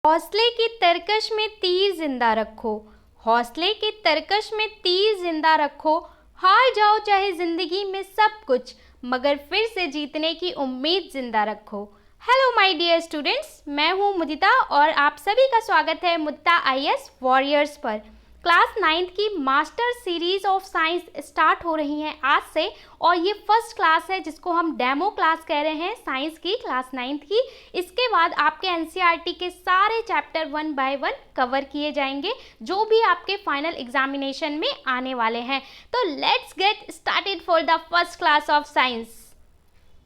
हौसले की तरकश में तीर जिंदा रखो, हौसले की तरकश में तीर जिंदा रखो। हार जाओ चाहे जिंदगी में सब कुछ, मगर फिर से जीतने की उम्मीद जिंदा रखो। हेलो माय डियर स्टूडेंट्स, मैं हूँ मुदिता और आप सभी का स्वागत है मुदिता IAS वॉरियर्स पर। क्लास 9th की master series of science start हो रही हैं आज से, और ये फर्स्ट क्लास है जिसको हम डेमो क्लास कह रहे हैं साइंस की, क्लास 9th की। इसके बाद आपके NCERT के सारे चैप्टर 1 बाय 1 कवर किए जाएंगे जो भी आपके फाइनल एग्जामिनेशन में आने वाले हैं। तो let's get started for the first class of science.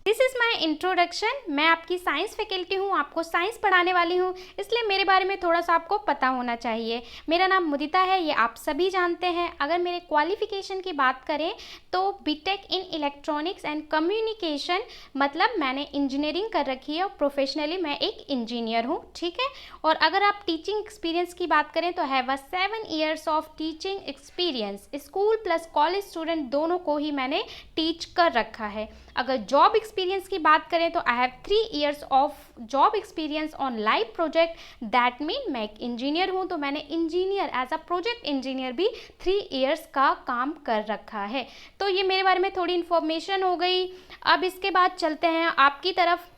This is my introduction. मैं आपकी साइंस फैकल्टी हूँ, आपको साइंस पढ़ाने वाली हूँ, इसलिए मेरे बारे में थोड़ा सा आपको पता होना चाहिए। मेरा नाम मुदिता है, ये आप सभी जानते हैं। अगर मेरे क्वालिफिकेशन की बात करें तो BTech in electronics and communication, मतलब मैंने इंजीनियरिंग कर रखी है और प्रोफेशनली मैं एक इंजीनियर हूँ, ठीक है। और अगर आप टीचिंग एक्सपीरियंस की बात करें तो have a 7 years of teaching experience. School plus college student दोनों को ही मैंने टीच कर रखा है। अगर जॉब एक्सपीरियंस की बात करें तो I have 3 years of job experience on live project. That mean मैं एक इंजीनियर हूँ तो मैंने engineer as a project engineer भी 3 years का काम कर रखा है। तो ये मेरे बारे में थोड़ी इन्फॉर्मेशन हो गई। अब इसके बाद चलते हैं आपकी तरफ।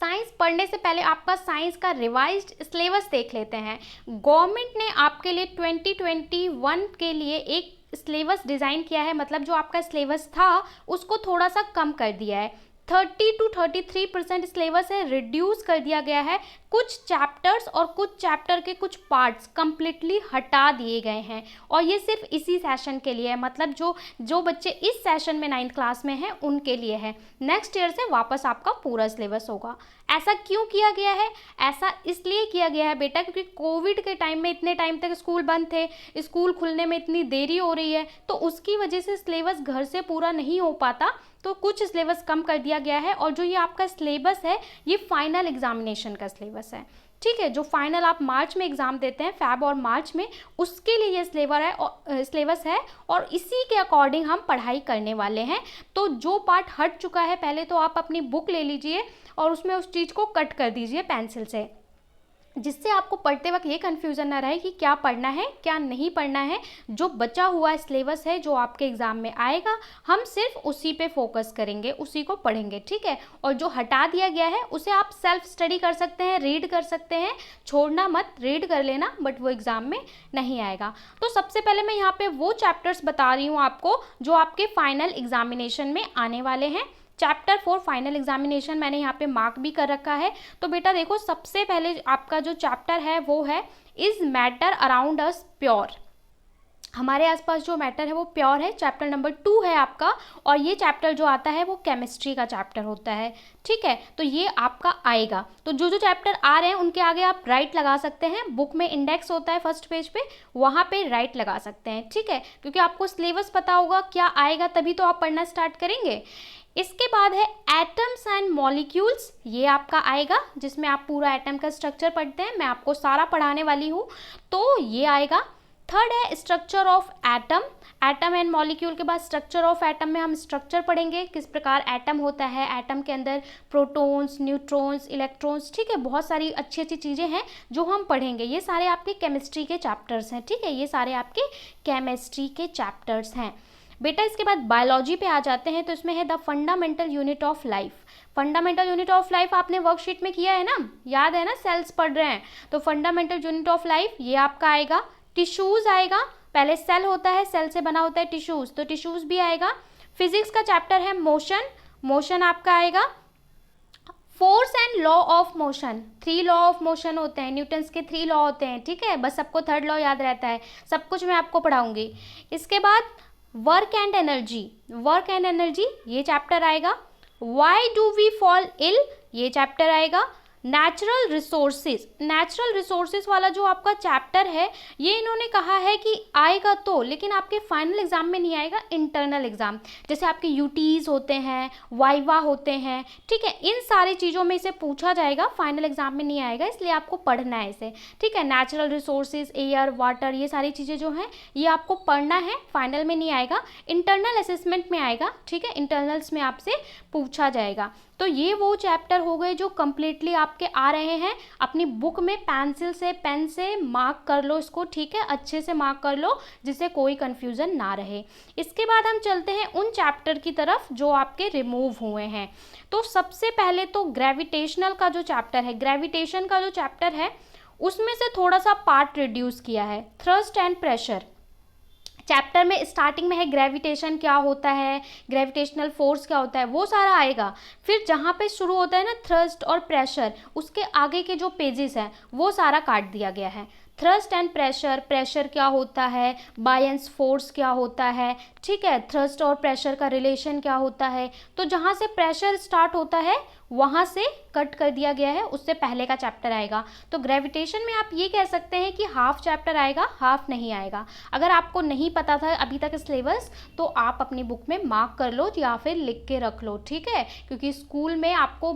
साइंस पढ़ने से पहले आपका साइंस का रिवाइज्ड सिलेबस देख लेते हैं। गवर्नमेंट ने आपके लिए 2021 के लिए एक सिलेबस डिज़ाइन किया है, मतलब जो आपका सिलेबस था उसको थोड़ा सा कम कर दिया है। 30 to 33% सिलेबस है, रिड्यूस कर दिया गया है। कुछ चैप्टर्स और कुछ चैप्टर के कुछ पार्ट्स कंप्लीटली हटा दिए गए हैं, और ये सिर्फ इसी सेशन के लिए है, मतलब जो बच्चे इस सेशन में 9th क्लास में हैं उनके लिए है। नेक्स्ट ईयर से वापस आपका पूरा सिलेबस होगा। ऐसा क्यों किया गया है? ऐसा इसलिए किया गया है बेटा क्योंकि कोविड के टाइम में इतने टाइम तक स्कूल बंद थे, स्कूल खुलने में इतनी देरी हो रही है, तो उसकी वजह से सिलेबस घर से पूरा नहीं हो पाता, तो कुछ सिलेबस कम कर दिया गया है। और जो ये आपका सिलेबस है ये फाइनल एग्जामिनेशन का सिलेबस है, ठीक है। जो फाइनल आप मार्च में एग्जाम देते हैं, फैब और मार्च में, उसके लिए ये सिलेबस है और इसी के अकॉर्डिंग हम पढ़ाई करने वाले हैं। तो जो पार्ट हट चुका है पहले तो आप अपनी बुक ले लीजिए और उसमें उस चीज़ को कट कर दीजिए पेंसिल से, जिससे आपको पढ़ते वक्त ये कन्फ्यूज़न ना रहे कि क्या पढ़ना है क्या नहीं पढ़ना है। जो बचा हुआ सिलेबस है जो आपके एग्ज़ाम में आएगा हम सिर्फ उसी पे फोकस करेंगे, उसी को पढ़ेंगे, ठीक है। और जो हटा दिया गया है उसे आप सेल्फ स्टडी कर सकते हैं, रीड कर सकते हैं, छोड़ना मत, रीड कर लेना, बट वो एग्ज़ाम में नहीं आएगा। तो सबसे पहले मैं यहाँ पे वो चैप्टर्स बता रही हूँ आपको जो आपके फाइनल एग्जामिनेशन में आने वाले हैं। चैप्टर 4 फाइनल एग्जामिनेशन मैंने यहाँ पे मार्क भी कर रखा है। तो बेटा देखो, सबसे पहले आपका जो चैप्टर है वो है is matter around us pure. हमारे आसपास जो मैटर है वो प्योर है, चैप्टर नंबर 2 है आपका। और ये चैप्टर जो आता है वो केमिस्ट्री का चैप्टर होता है, ठीक है। तो ये आपका आएगा। तो जो जो चैप्टर आ रहे हैं उनके आगे आप राइट लगा सकते हैं, बुक में इंडेक्स होता है फर्स्ट पेज पे, वहाँ पे राइट लगा सकते हैं, ठीक है। क्योंकि आपको सिलेबस पता होगा क्या आएगा तभी तो आप पढ़ना स्टार्ट करेंगे। इसके बाद है एटम्स एंड मॉलिक्यूल्स, ये आपका आएगा जिसमें आप पूरा एटम का स्ट्रक्चर पढ़ते हैं, मैं आपको सारा पढ़ाने वाली हूँ, तो ये आएगा। थर्ड है structure of atom. Atom and molecule के बाद स्ट्रक्चर ऑफ एटम में हम स्ट्रक्चर पढ़ेंगे, किस प्रकार एटम होता है, एटम के अंदर प्रोटॉन्स, न्यूट्रॉन्स, इलेक्ट्रॉन्स, ठीक है। बहुत सारी अच्छी अच्छी चीज़ें हैं जो हम पढ़ेंगे। ये सारे आपके केमिस्ट्री के चैप्टर्स हैं, ठीक है, ये सारे आपके केमिस्ट्री के चैप्टर्स हैं बेटा। इसके बाद बायोलॉजी पे आ जाते हैं, तो इसमें है the fundamental unit of life. Fundamental unit of life आपने वर्कशीट में किया है ना, याद है ना, सेल्स पढ़ रहे हैं, तो फंडामेंटल यूनिट ऑफ लाइफ ये आपका आएगा। टिश्यूज आएगा, पहले सेल होता है, सेल से बना होता है टिश्यूज, तो टिश्यूज भी आएगा। फिजिक्स का चैप्टर है मोशन, मोशन आपका आएगा। Force and law of motion, 3 law of motion होते हैं, न्यूटन्स के 3 लॉ होते हैं, ठीक है। बस सबको 3rd लॉ याद रहता है, सब कुछ मैं आपको पढ़ाऊंगी। इसके बाद work and energy, work and energy ये चैप्टर आएगा। Why do we fall ill, ये चैप्टर आएगा। नेचुरल रिसोर्सेज, नेचुरल रिसोर्सेज वाला जो आपका चैप्टर है ये इन्होंने कहा है कि आएगा तो, लेकिन आपके फाइनल एग्जाम में नहीं आएगा, इंटरनल एग्जाम, जैसे आपके यूटीज होते हैं, वाइवा होते हैं, ठीक है, इन सारी चीज़ों में इसे पूछा जाएगा, फाइनल एग्जाम में नहीं आएगा, इसलिए आपको पढ़ना है इसे, ठीक है। नेचुरल रिसोर्सेज, एयर, वाटर, ये सारी चीज़ें जो हैं ये आपको पढ़ना है, फाइनल में नहीं आएगा, इंटरनल असेसमेंट में आएगा, ठीक है, इंटरनल्स में आपसे पूछा जाएगा। तो ये वो चैप्टर हो गए जो कम्प्लीटली आपके आ रहे हैं। अपनी बुक में पेंसिल से, पेन से मार्क कर लो इसको, ठीक है, अच्छे से मार्क कर लो जिससे कोई कन्फ्यूज़न ना रहे। इसके बाद हम चलते हैं उन चैप्टर की तरफ जो आपके रिमूव हुए हैं। तो सबसे पहले तो ग्रेविटेशनल का जो चैप्टर है, ग्रेविटेशन का जो चैप्टर है उसमें से थोड़ा सा पार्ट रिड्यूस किया है। थ्रस्ट एंड प्रेशर चैप्टर में स्टार्टिंग में है ग्रेविटेशन क्या होता है, ग्रेविटेशनल फोर्स क्या होता है, वो सारा आएगा। फिर जहाँ पे शुरू होता है ना थ्रस्ट और प्रेशर, उसके आगे के जो पेजेस हैं वो सारा काट दिया गया है। थ्रस्ट एंड प्रेशर, प्रेशर क्या होता है, बायन्स फोर्स क्या होता है, ठीक है, थ्रस्ट और प्रेशर का रिलेशन क्या होता है। तो जहाँ से प्रेशर स्टार्ट होता है वहाँ से कट कर दिया गया है, उससे पहले का चैप्टर आएगा। तो ग्रेविटेशन में आप ये कह सकते हैं कि हाफ चैप्टर आएगा, हाफ नहीं आएगा। अगर आपको नहीं पता था अभी तक सिलेबस तो आप अपनी बुक में मार्क कर लो या फिर लिख के रख लो, ठीक है, क्योंकि स्कूल में आपको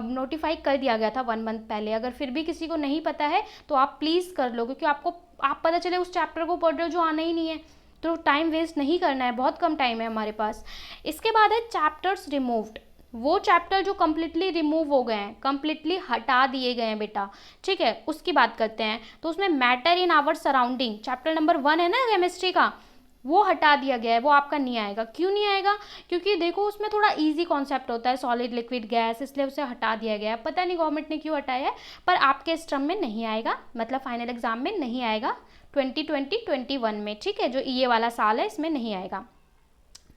नोटिफाई कर दिया गया था 1 मंथ पहले। अगर फिर भी किसी को नहीं पता है तो आप प्लीज़ कर लो, क्योंकि आप पता चले उस चैप्टर को पढ़ रहे हो जो आना ही नहीं है, तो टाइम वेस्ट नहीं करना है, बहुत कम टाइम है हमारे पास। इसके बाद है चैप्टर्स रिमूव्ड, वो चैप्टर जो कम्प्लीटली रिमूव हो गए हैं, कम्प्लीटली हटा दिए गए हैं बेटा, ठीक है, उसकी बात करते हैं। तो उसमें matter in our surrounding, chapter number 1 है ना केमिस्ट्री का, वो हटा दिया गया है, वो आपका नहीं आएगा। क्यों नहीं आएगा? क्योंकि देखो उसमें थोड़ा इजी कॉन्सेप्ट होता है, सॉलिड लिक्विड गैस, इसलिए उसे हटा दिया गया है। पता नहीं गवर्नमेंट ने क्यों हटाया है, पर आपके इस टर्म में नहीं आएगा, मतलब फाइनल एग्जाम में नहीं आएगा 2020-21 में, ठीक है, जो ये वाला साल है इसमें नहीं आएगा।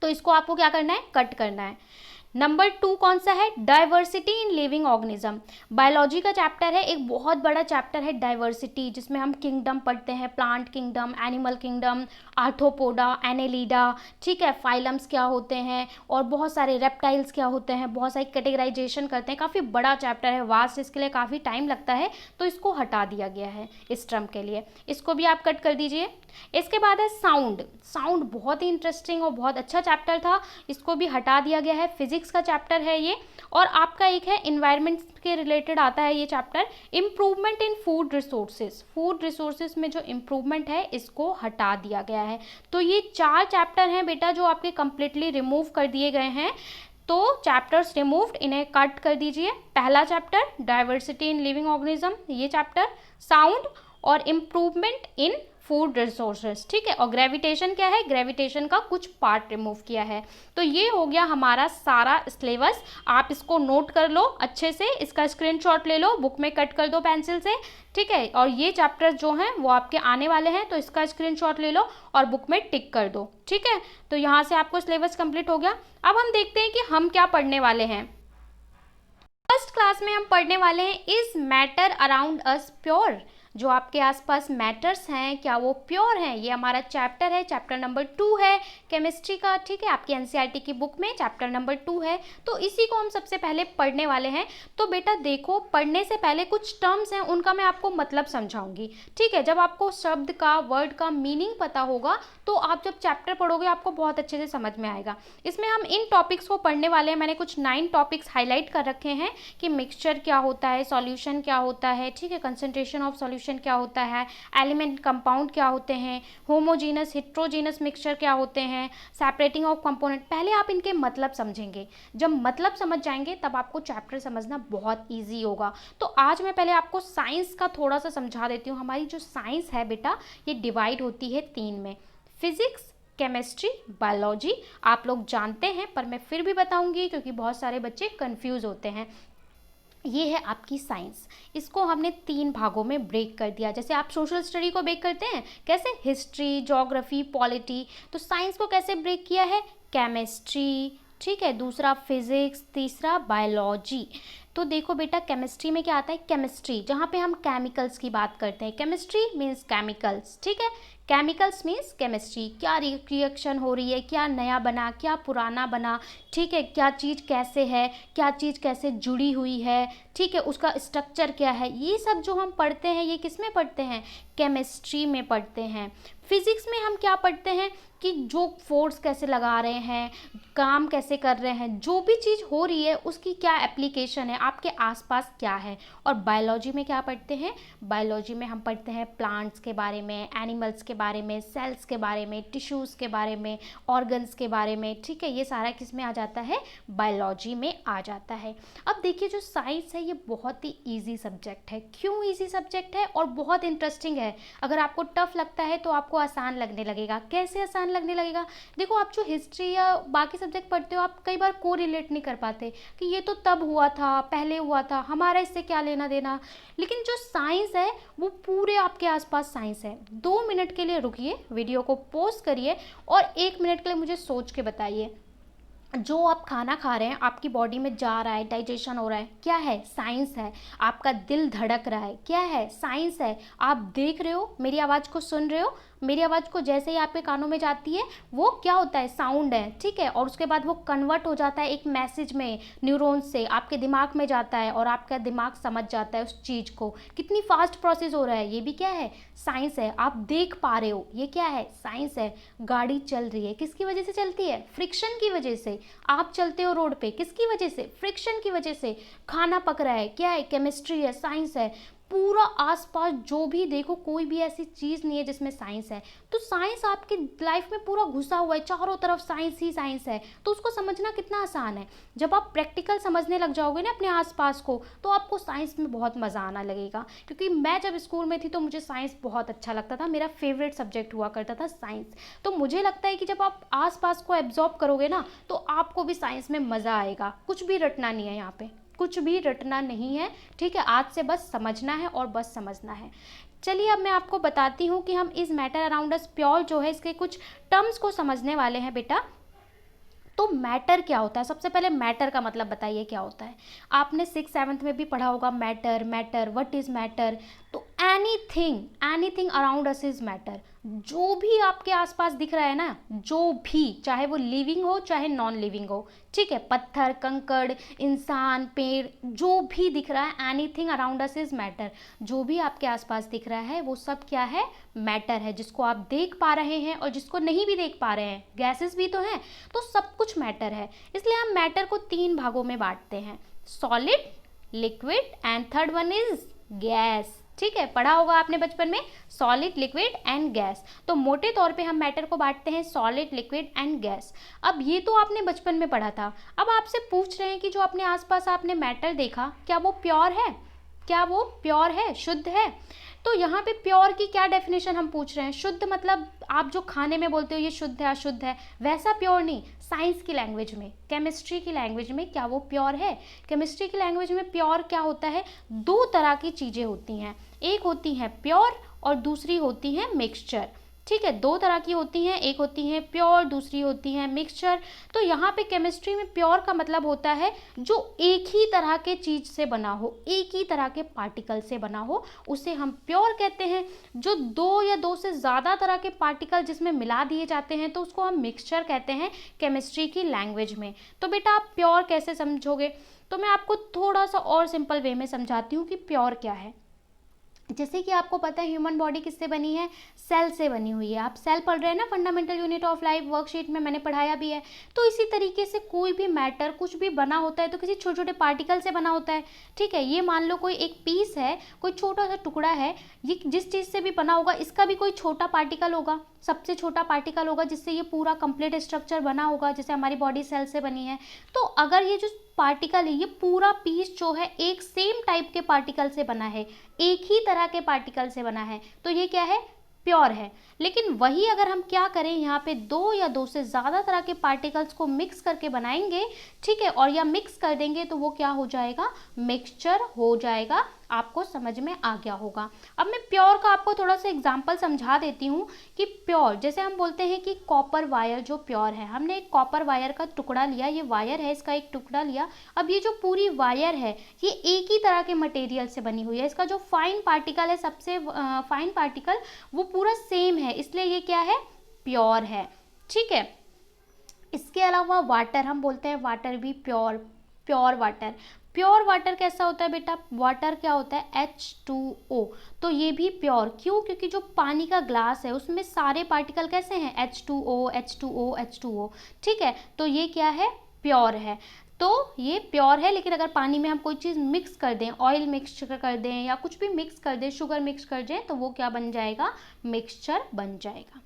तो इसको आपको क्या करना है, कट करना है। नंबर 2 कौन सा है, diversity in living organism. Biology का चैप्टर है, एक बहुत बड़ा चैप्टर है डाइवर्सिटी, जिसमें हम किंगडम पढ़ते हैं, plant kingdom, animal kingdom, arthropoda, Annelida, ठीक है, फाइलम्स क्या होते हैं और बहुत सारे रेप्टाइल्स क्या होते हैं, बहुत सारी कैटेगराइजेशन करते हैं। काफ़ी बड़ा चैप्टर है, वास्ट, इसके लिए काफ़ी टाइम लगता है, तो इसको हटा दिया गया है इस टर्म के लिए, इसको भी आप कट कर दीजिए। इसके बाद है साउंड। साउंड बहुत ही इंटरेस्टिंग और बहुत अच्छा चैप्टर था, इसको भी हटा दिया गया है। फिजिक्स का चैप्टर है ये। और आपका एक है इन्वायरमेंट के रिलेटेड आता है ये chapter, improvement in food resources. Food resources में जो इम्प्रूवमेंट है इसको हटा दिया गया है। तो ये 4 चैप्टर हैं बेटा जो आपके कंप्लीटली रिमूव कर दिए गए हैं। तो चैप्टर्स रिमूव्ड, इन्हें कट कर दीजिए। पहला chapter diversity in living organism, ये चैप्टर, साउंड और इम्प्रूवमेंट इन फूड रिसोर्सेज, ठीक है। और ग्रेविटेशन क्या है, ग्रेविटेशन का कुछ पार्ट रिमूव किया है। तो ये हो गया हमारा सारा सिलेबस। आप इसको नोट कर लो अच्छे से, इसका स्क्रीनशॉट ले लो, बुक में कट कर दो पेंसिल से, ठीक है। और ये चैप्टर्स जो हैं वो आपके आने वाले हैं, तो इसका स्क्रीनशॉट ले लो और बुक में टिक कर दो, ठीक है। तो यहाँ से आपको सिलेबस कंप्लीट हो गया। अब हम देखते हैं कि हम क्या पढ़ने वाले हैं। फर्स्ट क्लास में हम पढ़ने वाले हैं, is matter around us pure. जो आपके आसपास मैटर्स हैं क्या वो प्योर हैं, ये हमारा चैप्टर है, चैप्टर नंबर 2 है केमिस्ट्री का, ठीक है। आपकी एनसीईआरटी की बुक में चैप्टर नंबर 2 है, तो इसी को हम सबसे पहले पढ़ने वाले हैं। तो बेटा देखो, पढ़ने से पहले कुछ टर्म्स हैं उनका मैं आपको मतलब समझाऊंगी, ठीक है। जब आपको शब्द का, वर्ड का मीनिंग पता होगा तो आप जब चैप्टर पढ़ोगे आपको बहुत अच्छे से समझ में आएगा। इसमें हम इन टॉपिक्स को पढ़ने वाले हैं। मैंने कुछ 9 टॉपिक्स हाईलाइट कर रखे हैं कि मिक्सचर क्या होता है, सॉल्यूशन क्या होता है, ठीक है, कंसंट्रेशन ऑफ सॉल्यूशन क्या होता है, एलिमेंट कंपाउंड क्या होते हैं, होमोजीनस हेट्रोजीनस मिक्सचर क्या होते हैं, सेपरेटिंग ऑफ कंपोनेंट। पहले आप इनके मतलब समझेंगे, जब मतलब समझ जाएंगे तब आपको चैप्टर समझना बहुत इजी होगा। तो आज मैं पहले आपको साइंस का थोड़ा सा समझा देती हूँ। हमारी जो साइंस है बेटा ये डिवाइड होती है 3 में, फिजिक्स, केमिस्ट्री, बायोलॉजी। आप लोग जानते हैं पर मैं फिर भी बताऊंगी क्योंकि बहुत सारे बच्चे कंफ्यूज होते हैं। ये है आपकी साइंस, इसको हमने 3 भागों में ब्रेक कर दिया। जैसे आप सोशल स्टडी को ब्रेक करते हैं कैसे, हिस्ट्री, ज्योग्राफी, पॉलिटी, तो साइंस को कैसे ब्रेक किया है, केमिस्ट्री, ठीक है, दूसरा फिजिक्स, तीसरा बायोलॉजी। तो देखो बेटा केमिस्ट्री में क्या आता है, केमिस्ट्री जहाँ पे हम केमिकल्स की बात करते हैं, केमिस्ट्री मीन्स केमिकल्स, ठीक है, केमिकल्स मीन्स केमिस्ट्री, क्या रिएक्शन हो रही है, क्या नया बना, क्या पुराना बना, ठीक है, क्या चीज़ कैसे है, क्या चीज़ कैसे जुड़ी हुई है, ठीक है, उसका स्ट्रक्चर क्या है, ये सब जो हम पढ़ते हैं ये किस में पढ़ते हैं, केमिस्ट्री में पढ़ते हैं। फिजिक्स में हम क्या पढ़ते हैं कि जो फोर्स कैसे लगा रहे हैं, काम कैसे कर रहे हैं, जो भी चीज़ हो रही है उसकी क्या एप्लीकेशन है, आपके आसपास क्या है। और बायोलॉजी में क्या पढ़ते हैं, बायोलॉजी में हम पढ़ते हैं प्लांट्स के बारे में, एनिमल्स के बारे में, सेल्स के बारे में, टिश्यूज़ के बारे में, ऑर्गन्स के बारे में, ठीक है, ये सारा किस में आ जाता है, बायोलॉजी में आ जाता है। अब देखिए जो साइंस है ये बहुत ही ईजी सब्जेक्ट है। क्यों ईजी सब्जेक्ट है और बहुत इंटरेस्टिंग है। अगर आपको टफ लगता है तो आपको आसान लगने लगेगा। कैसे आसान लगने लगेगा, देखो आप जो हिस्ट्री या बाकी सब्जेक्ट पढ़ते हो आप कई बार को रिलेट नहीं कर पाते कि ये तो तब हुआ था, पहले हुआ था, हमारा इससे क्या लेना देना। लेकिन जो साइंस है वो पूरे आपके आसपास साइंस है। 2 मिनट के लिए रुकिए, वीडियो को पॉज करिए और 1 मिनट के लिए मुझे सोच के बताइए, जो आप खाना खा रहे हैं आपकी बॉडी में जा रहा है, डाइजेशन हो रहा है, क्या है, साइंस है। आपका दिल धड़क रहा है, क्या है, साइंस है। आप देख रहे हो, मेरी आवाज़ को सुन रहे हो, मेरी आवाज़ को जैसे ही आपके कानों में जाती है वो क्या होता है, साउंड है, ठीक है। और उसके बाद वो कन्वर्ट हो जाता है एक मैसेज में, न्यूरॉन्स से आपके दिमाग में जाता है और आपका दिमाग समझ जाता है उस चीज़ को। कितनी फास्ट प्रोसेस हो रहा है, ये भी क्या है, साइंस है। आप देख पा रहे हो, ये क्या है, साइंस है। गाड़ी चल रही है, किसकी वजह से चलती है, फ्रिक्शन की वजह से। आप चलते हो रोड पे, किसकी वजह से, फ्रिक्शन की वजह से। खाना पक रहा है, क्या है, केमिस्ट्री है, साइंस है। पूरा आसपास जो भी देखो कोई भी ऐसी चीज़ नहीं है जिसमें साइंस है। तो साइंस आपकी लाइफ में पूरा घुसा हुआ है, चारों तरफ साइंस ही साइंस है। तो उसको समझना कितना आसान है। जब आप प्रैक्टिकल समझने लग जाओगे ना अपने आसपास को, तो आपको साइंस में बहुत मज़ा आना लगेगा। क्योंकि मैं जब स्कूल में थी तो मुझे साइंस बहुत अच्छा लगता था, मेरा फेवरेट सब्जेक्ट हुआ करता था साइंस। तो मुझे लगता है कि जब आप आसपास को एब्जॉर्ब करोगे ना तो आपको भी साइंस में मज़ा आएगा। कुछ भी रटना नहीं है यहाँ पे, कुछ भी रटना नहीं है, ठीक है। आज से बस समझना है और बस समझना है। चलिए अब मैं आपको बताती हूँ कि हम इस मैटर अराउंड अस प्योर जो है इसके कुछ टर्म्स को समझने वाले हैं बेटा। तो मैटर क्या होता है, सबसे पहले मैटर का मतलब बताइए क्या होता है। आपने 6th-7th में भी पढ़ा होगा matter, matter, what is matter. तो anything around us is matter. जो भी आपके आसपास दिख रहा है ना, जो भी, चाहे वो लिविंग हो चाहे नॉन लिविंग हो, ठीक है, पत्थर, कंकड़, इंसान, पेड़, जो भी दिख रहा है, anything around us is matter. जो भी आपके आसपास दिख रहा है वो सब क्या है, मैटर है। जिसको आप देख पा रहे हैं और जिसको नहीं भी देख पा रहे हैं, गैसेस भी तो हैं, तो सब कुछ मैटर है। इसलिए हम मैटर को 3 भागों में बांटते हैं, solid, liquid and third one is gas. ठीक है, पढ़ा होगा आपने बचपन में, सॉलिड, लिक्विड एंड गैस। तो मोटे तौर पे हम मैटर को बांटते हैं सॉलिड, लिक्विड एंड गैस। अब ये तो आपने बचपन में पढ़ा था। अब आपसे पूछ रहे हैं कि जो अपने आसपास आपने मैटर देखा, क्या वो प्योर है, क्या वो प्योर है, शुद्ध है। तो यहाँ पे प्योर की क्या डेफिनेशन हम पूछ रहे हैं। शुद्ध मतलब आप जो खाने में बोलते हो ये शुद्ध है, अशुद्ध है, वैसा प्योर नहीं। साइंस की लैंग्वेज में, केमिस्ट्री की लैंग्वेज में क्या वो प्योर है। केमिस्ट्री की लैंग्वेज में प्योर क्या होता है, 2 तरह की चीज़ें होती हैं। एक होती है प्योर और दूसरी होती है मिक्सचर। ठीक है, 2 तरह की होती हैं, एक होती है प्योर, दूसरी होती है मिक्सचर। तो यहाँ पे केमिस्ट्री में प्योर का मतलब होता है जो एक ही तरह के चीज़ से बना हो, एक ही तरह के पार्टिकल से बना हो, उसे हम प्योर कहते हैं। जो 2 या 2 से ज़्यादा तरह के पार्टिकल जिसमें मिला दिए जाते हैं तो उसको हम मिक्सचर कहते हैं केमिस्ट्री की लैंग्वेज में। तो बेटा आप प्योर कैसे समझोगे, तो मैं आपको थोड़ा सा और सिंपल वे में समझाती हूँ कि प्योर क्या है। जैसे कि आपको पता है ह्यूमन बॉडी किससे बनी है, सेल से बनी हुई है। आप सेल पढ़ रहे हैं ना, fundamental unit of life worksheet में मैंने पढ़ाया भी है। तो इसी तरीके से कोई भी मैटर, कुछ भी बना होता है तो किसी छोटे छोटे पार्टिकल से बना होता है। ठीक है, ये मान लो कोई एक पीस है, कोई छोटा सा टुकड़ा है, ये जिस चीज़ से भी बना होगा इसका भी कोई छोटा पार्टिकल होगा, सबसे छोटा पार्टिकल होगा जिससे ये पूरा कंप्लीट स्ट्रक्चर बना होगा। जैसे हमारी बॉडी सेल से बनी है, तो अगर ये जो पार्टिकल है, ये पूरा पीस जो है एक सेम टाइप के पार्टिकल से बना है, एक ही तरह के पार्टिकल से बना है, तो ये क्या है, प्योर है। लेकिन वही अगर हम क्या करें, यहाँ पे 2 या 2 से ज़्यादा तरह के पार्टिकल्स को मिक्स करके बनाएंगे, ठीक है, और या मिक्स कर देंगे तो वो क्या हो जाएगा, मिक्सचर हो जाएगा। आपको समझ में आ गया होगा। अब मैं प्योर का आपको थोड़ा सा एग्जांपल समझा देती हूँ कि प्योर, जैसे हम बोलते हैं कि कॉपर वायर जो प्योर है, हमने एक कॉपर वायर का टुकड़ा लिया, ये वायर है, इसका एक टुकड़ा लिया। अब ये जो पूरी वायर है ये एक ही तरह के मटेरियल से बनी हुई है। इसका जो फाइन पार्टिकल है, सबसे फाइन पार्टिकल, वो पूरा सेम है, इसलिए ये क्या है, प्योर है। ठीक है, इसके अलावा वाटर, हम बोलते हैं वाटर भी pure, pure water. Pure water कैसा होता है बेटा, वाटर क्या होता है, H2O। तो ये भी प्योर, क्यों, क्योंकि जो पानी का ग्लास है उसमें सारे पार्टिकल कैसे हैं, H2O, H2O, H2O। ठीक है, तो ये क्या है, प्योर है। तो ये प्योर है। लेकिन अगर पानी में हम कोई चीज़ मिक्स कर दें, ऑयल मिक्स कर दें या कुछ भी मिक्स कर दें, शुगर मिक्स कर दें, तो वो क्या बन जाएगा, मिक्सचर बन जाएगा।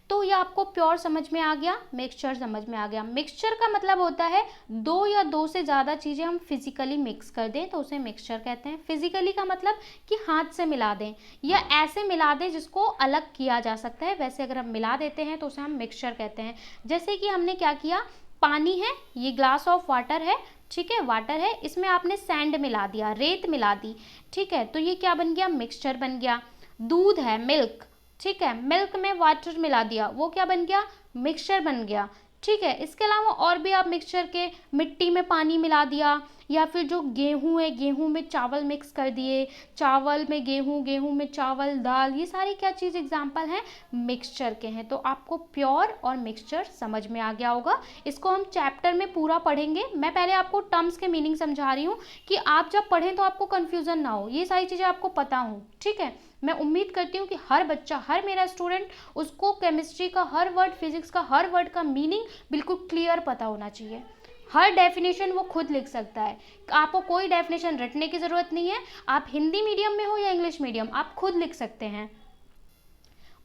तो ये आपको प्योर समझ में आ गया, मिक्सचर समझ में आ गया। मिक्सचर का मतलब होता है दो या दो से ज़्यादा चीज़ें हम फिजिकली मिक्स कर दें तो उसे मिक्सचर कहते हैं। फिजिकली का मतलब कि हाथ से मिला दें या ऐसे मिला दें जिसको अलग किया जा सकता है, वैसे अगर हम मिला देते हैं तो उसे हम मिक्सचर कहते हैं। जैसे कि हमने क्या किया, पानी है, ये ग्लास ऑफ वाटर है, ठीक है, वाटर है, इसमें आपने सैंड मिला दिया, रेत मिला दी, ठीक है, तो ये क्या बन गया, मिक्सचर बन गया। दूध है, मिल्क, ठीक है, मिल्क में वाटर मिला दिया, वो क्या बन गया, मिक्सचर बन गया, ठीक है। इसके अलावा और भी आप मिक्सचर के, मिट्टी में पानी मिला दिया, या फिर जो गेहूं है, गेहूं में चावल मिक्स कर दिए, चावल में गेहूं, गेहूं में चावल, दाल, ये सारी क्या चीज़ एग्जाम्पल हैं, मिक्सचर के हैं। तो आपको प्योर और मिक्सचर समझ में आ गया होगा। इसको हम चैप्टर में पूरा पढ़ेंगे। मैं पहले आपको टर्म्स के मीनिंग समझा रही हूँ कि आप जब पढ़ें तो आपको कन्फ्यूज़न ना हो, ये सारी चीज़ें आपको पता हो, ठीक है। मैं उम्मीद करती हूँ कि हर बच्चा, हर मेरा स्टूडेंट, उसको केमिस्ट्री का हर वर्ड, फिजिक्स का हर वर्ड का मीनिंग बिल्कुल क्लियर पता होना चाहिए। हर डेफिनेशन वो खुद लिख सकता है, आपको कोई डेफिनेशन रटने की ज़रूरत नहीं है। आप हिंदी मीडियम में हो या इंग्लिश मीडियम, आप खुद लिख सकते हैं।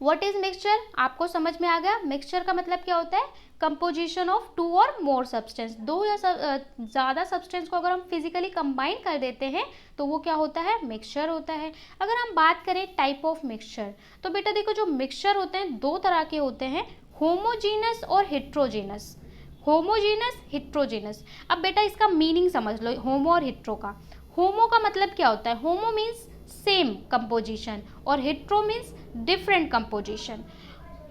व्हाट इज मिक्सचर, आपको समझ में आ गया। मिक्सचर का मतलब क्या होता है, कंपोजिशन ऑफ टू और मोर सब्सटेंस, दो या ज़्यादा सब्सटेंस को अगर हम फिजिकली कंबाइन कर देते हैं तो वो क्या होता है, मिक्सचर होता है। अगर हम बात करें टाइप ऑफ मिक्सचर, तो बेटा देखो, जो मिक्सचर होते हैं दो तरह के होते हैं, होमोजीनस और हेट्रोजीनस। Homogeneous, heterogeneous. अब बेटा इसका मीनिंग समझ लो, होमो और हेट्रो का। होमो का मतलब क्या होता है, होमो मीन्स सेम कंपोजिशन और hetero means different composition.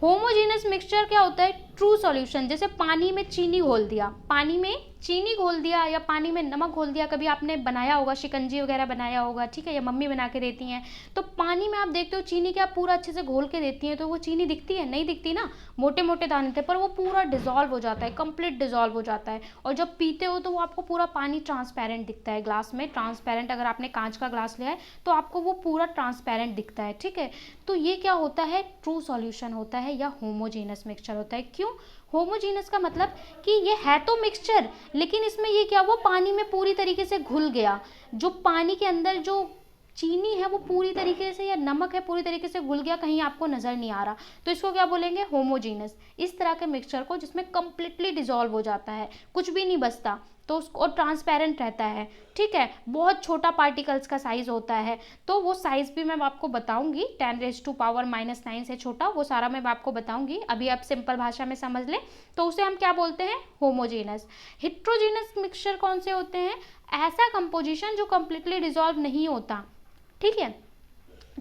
Homogeneous mixture क्या होता है, ट्रू सॉल्यूशन। जैसे पानी में चीनी घोल दिया, पानी में चीनी घोल दिया या पानी में नमक घोल दिया, कभी आपने बनाया होगा, शिकंजी वगैरह बनाया होगा, ठीक है, या मम्मी बना के देती हैं, तो पानी में आप देखते हो चीनी क्या पूरा अच्छे से घोल के देती हैं, तो वो चीनी दिखती है, नहीं दिखती ना, मोटे मोटे दाने थे, पर वो पूरा डिजॉल्व हो जाता है, कंप्लीट डिजॉल्व हो जाता है। और जब पीते हो तो वो आपको पूरा पानी ट्रांसपेरेंट दिखता है, ग्लास में ट्रांसपेरेंट, अगर आपने कांच का ग्लास लिया है तो आपको वो पूरा ट्रांसपेरेंट दिखता है, ठीक है। तो ये क्या होता है, ट्रू सॉल्यूशन होता है या होमोजीनस मिक्सचर होता है। क्यों होमोजीनस का मतलब कि ये है तो मिक्सचर, लेकिन इसमें ये क्या, वो पानी में पूरी तरीके से घुल गया, जो पानी के अंदर जो चीनी है वो पूरी तरीके से, या नमक है पूरी तरीके से घुल गया, कहीं आपको नज़र नहीं आ रहा, तो इसको क्या बोलेंगे, होमोजीनस। इस तरह के मिक्सचर को जिसमें कंप्लीटली डिजॉल्व हो जाता है, कुछ भी नहीं बचता, तो उसको ट्रांसपेरेंट रहता है, ठीक है, बहुत छोटा पार्टिकल्स का साइज होता है। तो वो साइज भी मैं आपको बताऊंगी, 10⁻⁻⁹ से छोटा, वो सारा मैं आपको बताऊंगी, अभी आप सिंपल भाषा में समझ लें। तो उसे हम क्या बोलते हैं, होमोजीनस। हेट्रोजीनस मिक्सचर कौन से होते हैं, ऐसा कंपोजिशन जो कंप्लीटली डिजॉल्व नहीं होता, ठीक है।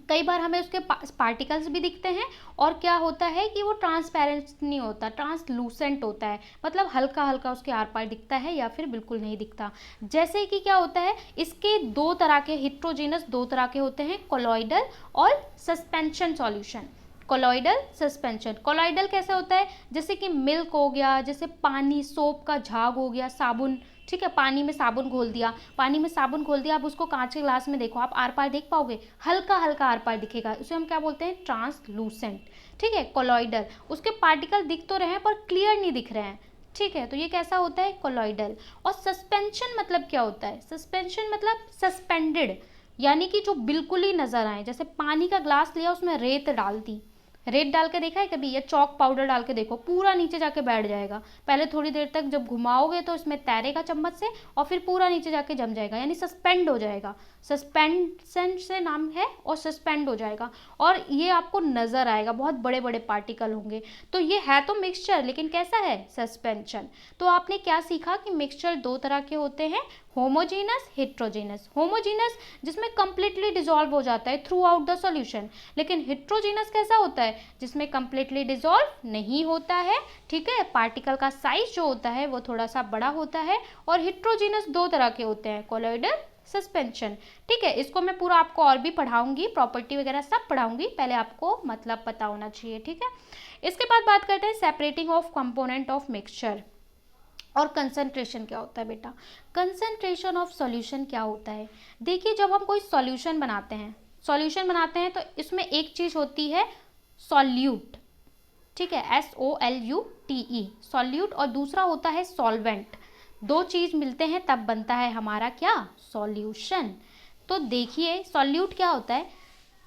कई बार हमें उसके पार्टिकल्स भी दिखते हैं, और क्या होता है कि वो ट्रांसपेरेंट नहीं होता, ट्रांसलूसेंट होता है, मतलब हल्का हल्का उसके आर पार दिखता है या फिर बिल्कुल नहीं दिखता। जैसे कि क्या होता है, इसके दो तरह के, हेट्रोजीनस दो तरह के होते हैं, कोलॉइडल और suspension solution. Colloidal, suspension. Colloidal कैसे होता है, जैसे कि मिल्क हो गया, जैसे पानी, सोप का झाग हो गया, साबुन, ठीक है, पानी में साबुन घोल दिया, पानी में साबुन घोल दिया, आप उसको कांच के ग्लास में देखो, आप आर पार देख पाओगे, हल्का हल्का आर पार दिखेगा, उसे हम क्या बोलते हैं, ट्रांसलूसेंट, ठीक है। कोलॉइडल, उसके पार्टिकल दिख तो रहे हैं पर क्लियर नहीं दिख रहे हैं, ठीक है, तो ये कैसा होता है, कोलॉइडल। और सस्पेंशन मतलब क्या होता है, सस्पेंशन मतलब सस्पेंडेड, यानी कि जो बिल्कुल ही नजर आए। जैसे पानी का ग्लास लिया, उसमें रेत डाल दी, रेत डाल के देखा है कभी, या चौक पाउडर डाल के देखो, पूरा नीचे जाके बैठ जाएगा, पहले थोड़ी देर तक जब घुमाओगे तो इसमें तैरेगा चम्मच से, और फिर पूरा नीचे जाके जम जाएगा, यानी सस्पेंड हो जाएगा, सस्पेंशन से नाम है, और सस्पेंड हो जाएगा, और ये आपको नजर आएगा, बहुत बड़े बड़े पार्टिकल होंगे। तो ये है तो मिक्सचर, लेकिन कैसा है, सस्पेंशन। तो आपने क्या सीखा कि मिक्सचर दो तरह के होते हैं, होमोजीनस, हेट्रोजीनस। होमोजीनस जिसमें कंप्लीटली डिसॉल्व हो जाता है थ्रू आउट द सॉल्यूशन, लेकिन हेट्रोजीनस कैसा होता है, जिसमें कंप्लीटली डिसॉल्व नहीं होता है, ठीक है, पार्टिकल का साइज जो होता है वो थोड़ा सा बड़ा होता है। और हेट्रोजीनस दो तरह के होते हैं, कोलॉइडल, सस्पेंशन, ठीक है। इसको मैं पूरा आपको और भी पढ़ाऊंगी, प्रॉपर्टी वगैरह सब पढ़ाऊंगी, पहले आपको मतलब पता होना चाहिए, ठीक है। इसके बाद बात करते हैं separating of component of mixture. और कंसंट्रेशन क्या होता है बेटा, कंसंट्रेशन ऑफ सॉल्यूशन क्या होता है। देखिए, जब हम कोई सॉल्यूशन बनाते हैं, तो इसमें एक चीज होती है सॉल्यूट, ठीक है, SOLUTE, सॉल्यूट, और दूसरा होता है सॉल्वेंट। दो चीज़ मिलते हैं तब बनता है हमारा क्या, सॉल्यूशन। तो देखिए सॉल्यूट क्या होता है,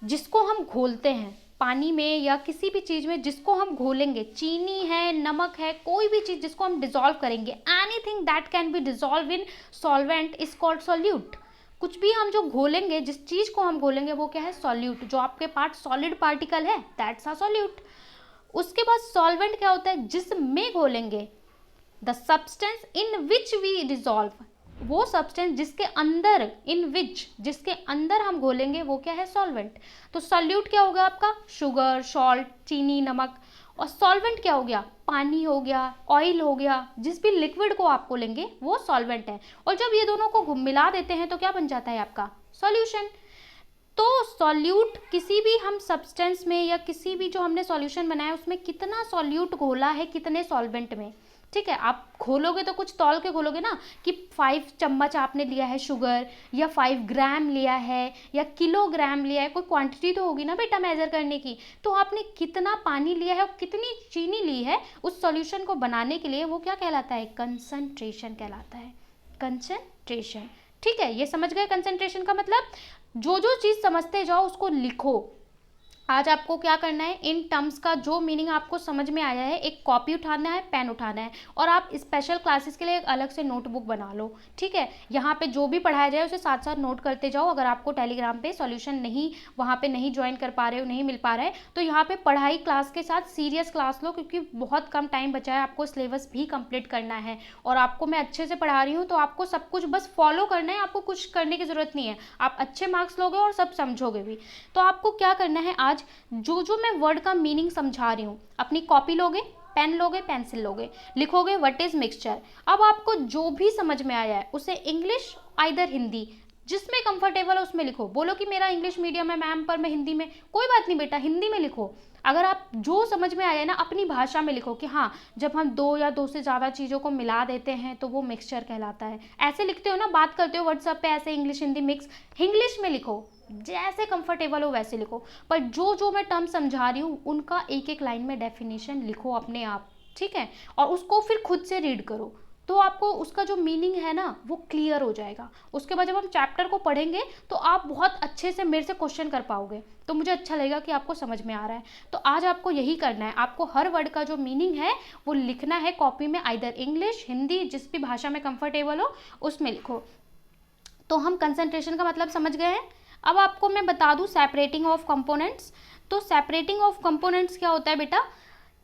जिसको हम घोलते हैं पानी में या किसी भी चीज़ में, जिसको हम घोलेंगे, चीनी है, नमक है, कोई भी चीज़ जिसको हम डिजॉल्व करेंगे, anything that can be dissolve in solvent is called solute. कुछ भी हम जो घोलेंगे, जिस चीज़ को हम घोलेंगे वो क्या है, सॉल्यूट। जो आपके पास सॉलिड पार्टिकल है दैट्स अ सॉल्यूट। उसके बाद सॉल्वेंट क्या होता है, जिसमें घोलेंगे, the substance in which we dissolve, वो सब्सटेंस जिसके अंदर, इन विच जिसके अंदर हम घोलेंगे वो क्या है, सॉल्वेंट। तो सॉल्यूट क्या होगा आपका, शुगर, सॉल्ट, चीनी, नमक। और सॉल्वेंट क्या हो गया, पानी हो गया, ऑयल हो गया, जिस भी लिक्विड को आप घोलेंगे वो सॉल्वेंट है। और जब ये दोनों को मिला देते हैं तो क्या बन जाता है आपका, सॉल्यूशन। तो सॉल्यूट किसी भी हम सब्सटेंस में या किसी भी जो हमने सॉल्यूशन बनाया उसमें कितना सॉल्यूट घोला है, कितने सॉल्वेंट में, ठीक है। आप घोलोगे तो कुछ तौल के घोलोगे ना, कि 5 चम्मच आपने लिया है शुगर, या 5 ग्राम लिया है, या किलोग्राम लिया है, कोई क्वांटिटी तो होगी ना बेटा मेजर करने की। तो आपने कितना पानी लिया है और कितनी चीनी ली है उस सॉल्यूशन को बनाने के लिए, वो क्या कहलाता है, कंसंट्रेशन कहलाता है, कंसंट्रेशन। ठीक है, ये समझ गए कंसंट्रेशन का मतलब। जो जो चीज़ समझते जाओ उसको लिखो। आज आपको क्या करना है, इन टर्म्स का जो मीनिंग आपको समझ में आया है, एक कॉपी उठाना है, पेन उठाना है, और आप स्पेशल क्लासेस के लिए एक अलग से नोटबुक बना लो। ठीक है, यहाँ पे जो भी पढ़ाया जाए उसे साथ साथ नोट करते जाओ। अगर आपको टेलीग्राम पे सॉल्यूशन नहीं, वहाँ पे नहीं ज्वाइन कर पा रहे हो, नहीं मिल पा रहा है, तो यहाँ पे पढ़ाई क्लास के साथ सीरियस क्लास लो, क्योंकि बहुत कम टाइम बचा है, आपको सिलेबस भी कंप्लीट करना है। और आपको मैं अच्छे से पढ़ा रही हूँ, तो आपको सब कुछ बस फॉलो करना है, आपको कुछ करने की ज़रूरत नहीं है। आप अच्छे मार्क्स लोगे और सब समझोगे भी। तो आपको क्या करना है, आज जो जो मैं वर्ड का मीनिंग समझा रही हूँ, अपनी कॉपी लोगे, पेन लोगे, पेंसिल लोगे, लिखोगे व्हाट इज मिक्सचर। अब आपको जो भी समझ में आया है उसे इंग्लिश आइदर हिंदी, जिसमें कंफर्टेबल है उसमें लिखो। बोलो कि मेरा इंग्लिश मीडियम है मैम पर मैं हिंदी में, कोई बात नहीं बेटा, हिंदी में लिखो। अगर आप जो समझ में आया ना अपनी भाषा में लिखो, कि हाँ जब हम दो या दो से ज़्यादा चीज़ों को मिला देते हैं तो वो मिक्सचर कहलाता है। ऐसे लिखते हो ना, बात करते हो व्हाट्सएप पे, ऐसे इंग्लिश हिंदी मिक्स, इंग्लिश में लिखो, जैसे कंफर्टेबल हो वैसे लिखो। पर जो जो मैं टर्म समझा रही हूँ उनका एक एक लाइन में डेफिनेशन लिखो अपने आप, ठीक है। और उसको फिर खुद से रीड करो, तो आपको उसका जो मीनिंग है ना वो क्लियर हो जाएगा। उसके बाद जब हम चैप्टर को पढ़ेंगे तो आप बहुत अच्छे से मेरे से क्वेश्चन कर पाओगे, तो मुझे अच्छा लगेगा कि आपको समझ में आ रहा है। तो आज आपको यही करना है, आपको हर वर्ड का जो मीनिंग है वो लिखना है कॉपी में, आइदर इंग्लिश, हिंदी, जिस भी भाषा में कंफर्टेबल हो उसमें लिखो। तो हम कंसंट्रेशन का मतलब समझ गए हैं। अब आपको मैं बता दूं सेपरेटिंग ऑफ कंपोनेंट्स। तो सेपरेटिंग ऑफ कंपोनेंट्स क्या होता है बेटा,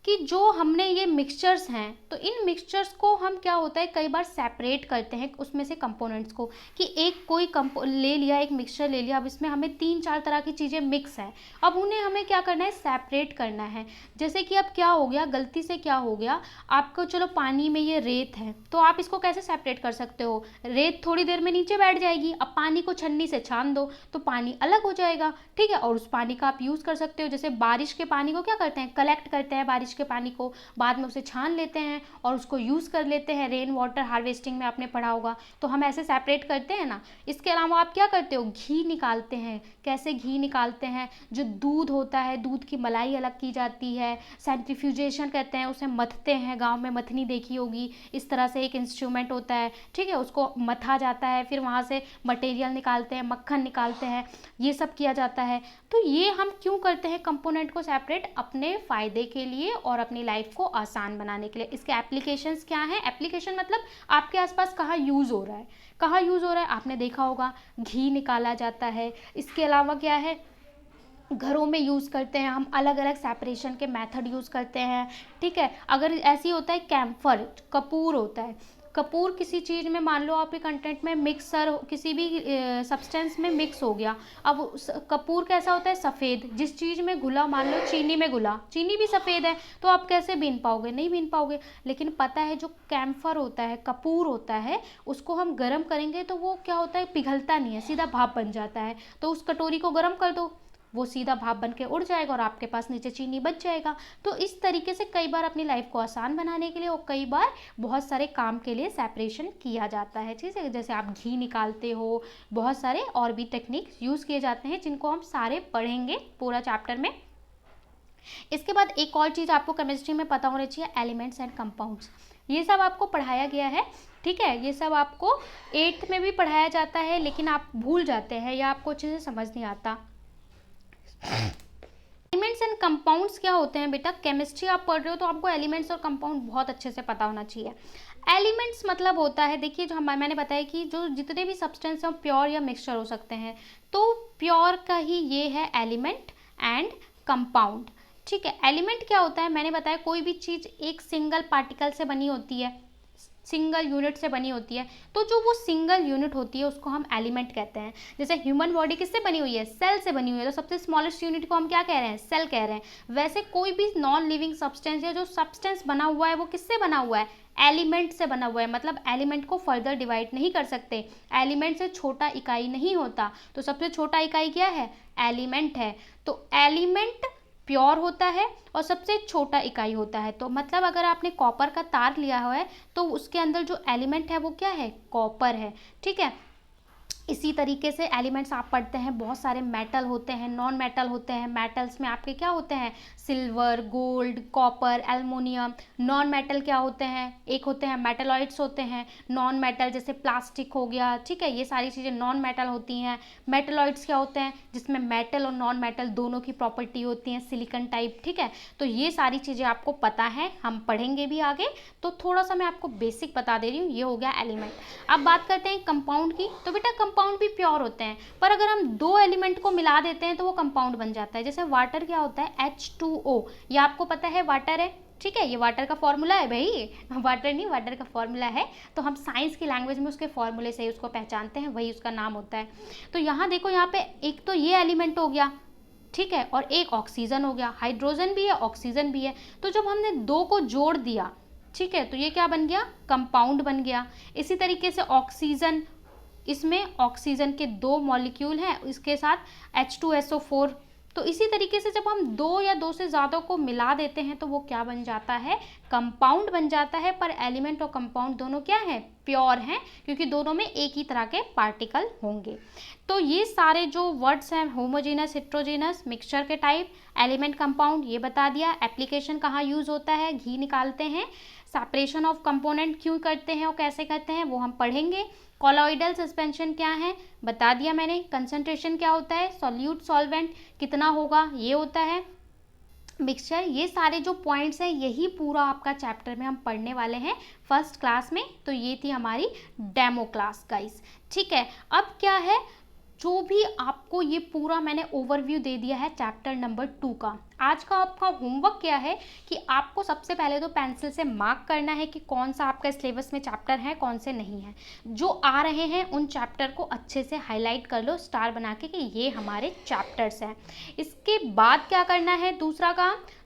कि जो हमने ये मिक्सचर्स हैं, तो इन मिक्सचर्स को हम क्या होता है कई बार सेपरेट करते हैं उसमें से कंपोनेंट्स को, कि एक कोई ले लिया, एक मिक्सचर ले लिया, अब इसमें हमें 3-4 तरह की चीज़ें मिक्स हैं, अब उन्हें हमें क्या करना है, सेपरेट करना है। जैसे कि अब क्या हो गया, गलती से क्या हो गया आपको, चलो पानी में ये रेत है, तो आप इसको कैसे सेपरेट कर सकते हो, रेत थोड़ी देर में नीचे बैठ जाएगी, अब पानी को छन्नी से छान दो तो पानी अलग हो जाएगा, ठीक है। और उस पानी का आप यूज़ कर सकते हो, जैसे बारिश के पानी को क्या करते हैं, कलेक्ट करते हैं बारिश के पानी को, बाद में उसे छान लेते हैं और उसको यूज़ कर लेते हैं, रेन वाटर हार्वेस्टिंग में आपने पढ़ा होगा। तो हम ऐसे सेपरेट करते हैं ना। इसके अलावा आप क्या करते हो, घी निकालते हैं, कैसे घी निकालते हैं, जो दूध होता है दूध की मलाई अलग की जाती है, सेंट्रीफ्यूजेशन कहते हैं, उसे मथते हैं, गाँव में मथनी देखी होगी, इस तरह से एक इंस्ट्रूमेंट होता है, ठीक है, उसको मथा जाता है, फिर वहाँ से मटेरियल निकालते हैं, मक्खन निकालते हैं, ये सब किया जाता है। तो ये हम क्यों करते हैं कंपोनेंट को सेपरेट, अपने फ़ायदे के लिए और अपनी लाइफ को आसान बनाने के लिए। इसके एप्लीकेशंस क्या हैं, एप्लीकेशन मतलब आपके आसपास कहाँ यूज़ हो रहा है, कहाँ यूज़ हो रहा है, आपने देखा होगा घी निकाला जाता है। इसके अलावा क्या है, घरों में यूज़ करते हैं हम, अलग अलग सेपरेशन के मेथड यूज़ करते हैं, ठीक है। अगर ऐसी होता है कैम्फर, कपूर होता है, कपूर किसी चीज़ में मान लो आपके कंटेंट में मिक्सर किसी भी सब्सटेंस में मिक्स हो गया, अब कपूर कैसा होता है, सफ़ेद, जिस चीज़ में घुला, मान लो चीनी में घुला, चीनी भी सफ़ेद है, तो आप कैसे बीन पाओगे, नहीं बीन पाओगे। लेकिन पता है जो कैम्फर होता है, कपूर होता है, उसको हम गर्म करेंगे तो वो क्या होता है, पिघलता नहीं है, सीधा भाप बन जाता है। तो उस कटोरी को गर्म कर दो, वो सीधा भाप बन के उड़ जाएगा और आपके पास नीचे चीनी बच जाएगा। तो इस तरीके से कई बार अपनी लाइफ को आसान बनाने के लिए और कई बार बहुत सारे काम के लिए सेपरेशन किया जाता है, ठीक है। जैसे आप घी निकालते हो, बहुत सारे और भी टेक्निक्स यूज़ किए जाते हैं जिनको हम सारे पढ़ेंगे पूरा चैप्टर में। इसके बाद एक और चीज़ आपको केमिस्ट्री में पता होनी चाहिए, एलिमेंट्स एंड कंपाउंड्स। ये सब आपको पढ़ाया गया है, ठीक है। ये सब आपको 8th में भी पढ़ाया जाता है, लेकिन आप भूल जाते हैं या आपको अच्छे से समझ नहीं आता। एलिमेंट्स एंड कंपाउंड्स क्या होते हैं बेटा? केमिस्ट्री आप पढ़ रहे हो तो आपको एलिमेंट्स और कंपाउंड बहुत अच्छे से पता होना चाहिए। एलिमेंट्स मतलब होता है, देखिए जो मैंने बताया कि जो जितने भी सब्सटेंस हैं प्योर या मिक्सचर हो सकते हैं, तो प्योर का ही ये है एलिमेंट एंड कंपाउंड, ठीक है। एलिमेंट क्या होता है? मैंने बताया कोई भी चीज़ एक सिंगल पार्टिकल से बनी होती है, सिंगल यूनिट से बनी होती है, तो जो वो सिंगल यूनिट होती है उसको हम एलिमेंट कहते हैं। जैसे ह्यूमन बॉडी किससे बनी हुई है? सेल से बनी हुई है, तो सबसे स्मॉलेस्ट यूनिट को हम क्या कह रहे हैं? सेल कह रहे हैं। वैसे कोई भी नॉन लिविंग सब्सटेंस या जो सब्सटेंस बना हुआ है वो किससे बना हुआ है? एलिमेंट से बना हुआ है। मतलब एलिमेंट को फर्दर डिवाइड नहीं कर सकते, एलिमेंट से छोटा इकाई नहीं होता, तो सबसे छोटा इकाई क्या है? एलिमेंट है। तो एलिमेंट प्योर होता है और सबसे छोटा इकाई होता है। तो मतलब अगर आपने कॉपर का तार लिया हुआ है तो उसके अंदर जो एलिमेंट है वो क्या है? कॉपर है, ठीक है। इसी तरीके से एलिमेंट्स आप पढ़ते हैं, बहुत सारे मेटल होते हैं, नॉन मेटल होते हैं। मेटल्स में आपके क्या होते हैं? Silver, gold, copper, aluminium. Non metal क्या होते हैं? एक होते हैं मेटलॉइड्स होते हैं। नॉन मेटल जैसे प्लास्टिक हो गया, ठीक है, ये सारी चीज़ें नॉन मेटल होती हैं। मेटलॉइड्स क्या होते हैं? जिसमें मेटल और नॉन मेटल दोनों की प्रॉपर्टी होती है, सिलिकॉन टाइप, ठीक है। तो ये सारी चीज़ें आपको पता है, हम पढ़ेंगे भी आगे, तो थोड़ा सा मैं आपको बेसिक बता दे रही हूँ। ये हो गया एलिमेंट। अब बात करते हैं कंपाउंड की। तो बेटा कंपाउंड भी प्योर होते हैं, पर अगर हम दो एलिमेंट को मिला देते हैं तो वो कंपाउंड बन जाता है। जैसे वाटर क्या होता है? H2O, ये आपको पता है वाटर है, ठीक है, ये वाटर का फॉर्मूला है भाई, वाटर नहीं, वाटर का फॉर्मूला है। तो हम साइंस की लैंग्वेज में उसके फॉर्मूले से ही उसको पहचानते हैं, वही उसका नाम होता है। तो यहाँ देखो, यहाँ पे एक तो ये एलिमेंट हो गया, ठीक है, और एक ऑक्सीजन हो गया। हाइड्रोजन भी है, ऑक्सीजन भी है। तो जब हमने दो को जोड़ दिया, ठीक है, तो ये क्या बन गया? कंपाउंड बन गया। इसी तरीके से ऑक्सीजन, इसमें ऑक्सीजन के दो मॉलिक्यूल हैं, इसके साथ H2SO4। तो इसी तरीके से जब हम दो या दो से ज़्यादा को मिला देते हैं तो वो क्या बन जाता है? कंपाउंड बन जाता है। पर एलिमेंट और कंपाउंड दोनों क्या है? प्योर हैं, क्योंकि दोनों में एक ही तरह के पार्टिकल होंगे। तो ये सारे जो वर्ड्स हैं, होमोजेनस, हेट्रोजेनस, मिक्सचर के टाइप, एलिमेंट, कंपाउंड, ये बता दिया। एप्लीकेशन कहाँ यूज़ होता है? घी निकालते हैं। सेपरेशन ऑफ कंपोनेंट क्यों करते हैं और कैसे करते हैं वो हम पढ़ेंगे। कॉलॉइडल सस्पेंशन क्या है? बता दिया मैंने। कंसंट्रेशन क्या होता है? सॉल्यूट सॉल्वेंट कितना होगा, ये होता है। मिक्सचर, ये सारे जो पॉइंट्स हैं यही पूरा आपका चैप्टर में हम पढ़ने वाले हैं फर्स्ट क्लास में। तो ये थी हमारी डेमो क्लास गाइस, ठीक है। अब क्या है, जो भी आपको ये पूरा मैंने ओवरव्यू दे दिया है चैप्टर नंबर 2 का। आज का आपका होमवर्क क्या है कि आपको सबसे पहले तो पेंसिल से मार्क करना है कि कौन सा आपका सिलेबस में चैप्टर है, कौन से नहीं है। जो आ रहे हैं उन चैप्टर को अच्छे से हाईलाइट कर लो स्टार बना के कि ये हमारे चैप्टर्स हैं। इसके बाद क्या करना है?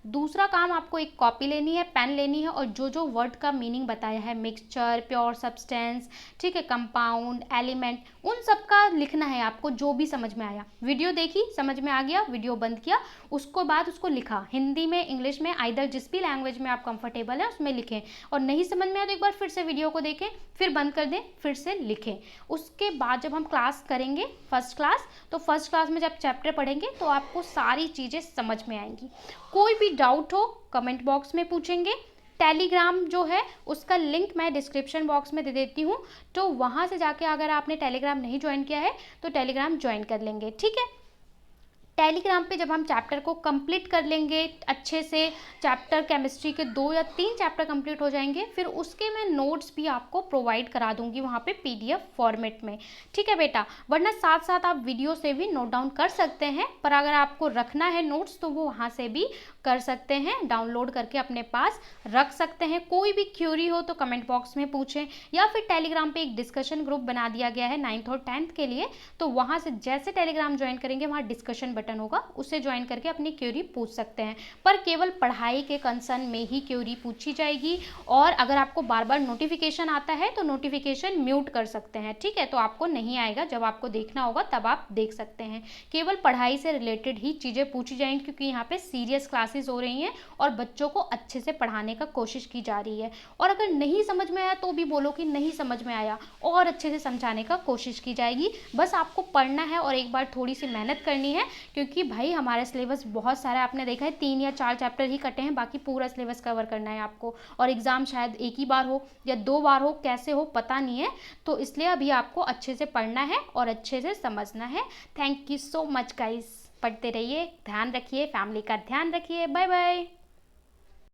दूसरा काम आपको एक कॉपी लेनी है, पेन लेनी है, और जो जो वर्ड का मीनिंग बताया है, मिक्सचर, प्योर सब्सटेंस, ठीक है, कंपाउंड, एलिमेंट, उन सब का लिखना है आपको, जो भी समझ में आया। वीडियो देखी, समझ में आ गया, वीडियो बंद किया, उसको बाद उसको लिखा, हिंदी में, इंग्लिश में, आइदर जिस भी लैंग्वेज में आप कंफर्टेबल हैं उसमें लिखें। और नहीं समझ में आया तो एक बार फिर से वीडियो को देखें, फिर बंद कर दें, फिर से लिखें। उसके बाद जब हम क्लास करेंगे फर्स्ट क्लास, तो फर्स्ट क्लास में जब चैप्टर पढ़ेंगे तो आपको सारी चीज़ें समझ में आएंगी। कोई भी डाउट हो कमेंट बॉक्स में पूछेंगे। टेलीग्राम जो है उसका लिंक मैं डिस्क्रिप्शन बॉक्स में दे देती हूँ, तो वहाँ से जाके अगर आपने टेलीग्राम नहीं ज्वाइन किया है तो टेलीग्राम ज्वाइन कर लेंगे, ठीक है। टेलीग्राम पे जब हम चैप्टर को कंप्लीट कर लेंगे अच्छे से, चैप्टर केमिस्ट्री के 2 या 3 चैप्टर कंप्लीट हो जाएंगे, फिर उसके मैं नोट्स भी आपको प्रोवाइड करा दूंगी वहाँ पे PDF फॉर्मेट में, ठीक है बेटा। वरना साथ साथ आप वीडियो से भी नोट डाउन कर सकते हैं, पर अगर आपको रखना है नोट्स तो वो वहाँ से भी कर सकते हैं, डाउनलोड करके अपने पास रख सकते हैं। कोई भी क्यूरी हो तो कमेंट बॉक्स में पूछें, या फिर टेलीग्राम पे एक डिस्कशन ग्रुप बना दिया गया है 9th और 10th के लिए, तो वहाँ से जैसे टेलीग्राम ज्वाइन करेंगे वहाँ डिस्कशन बटन होगा, उससे ज्वाइन करके अपनी क्यूरी पूछ सकते हैं। पर केवल पढ़ाई के कंसर्न में ही क्यूरी पूछी जाएगी, और अगर आपको बार बार नोटिफिकेशन आता है तो नोटिफिकेशन म्यूट कर सकते हैं, ठीक है। तो आपको नहीं आएगा, जब आपको देखना होगा तब आप देख सकते हैं। केवल पढ़ाई से रिलेटेड ही चीज़ें पूछी जाएंगी, क्योंकि यहाँ पे सीरियस क्लासेस हो रही हैं और बच्चों को अच्छे से पढ़ाने का कोशिश की जा रही है। और अगर नहीं समझ में आया तो भी बोलो कि नहीं समझ में आया, और अच्छे से समझाने का कोशिश की जाएगी। बस आपको पढ़ना है और एक बार थोड़ी सी मेहनत करनी है, क्योंकि भाई हमारा सिलेबस बहुत सारा, आपने देखा है 3 या 4 चैप्टर ही कटे हैं, बाकी पूरा सिलेबस कवर करना है आपको, और एग्ज़ाम शायद एक ही बार हो या 2 बार हो, कैसे हो पता नहीं है। तो इसलिए अभी आपको अच्छे से पढ़ना है और अच्छे से समझना है। Thank you so much guys, पढ़ते रहिए, ध्यान रखिए, फैमिली का ध्यान रखिए। Bye bye.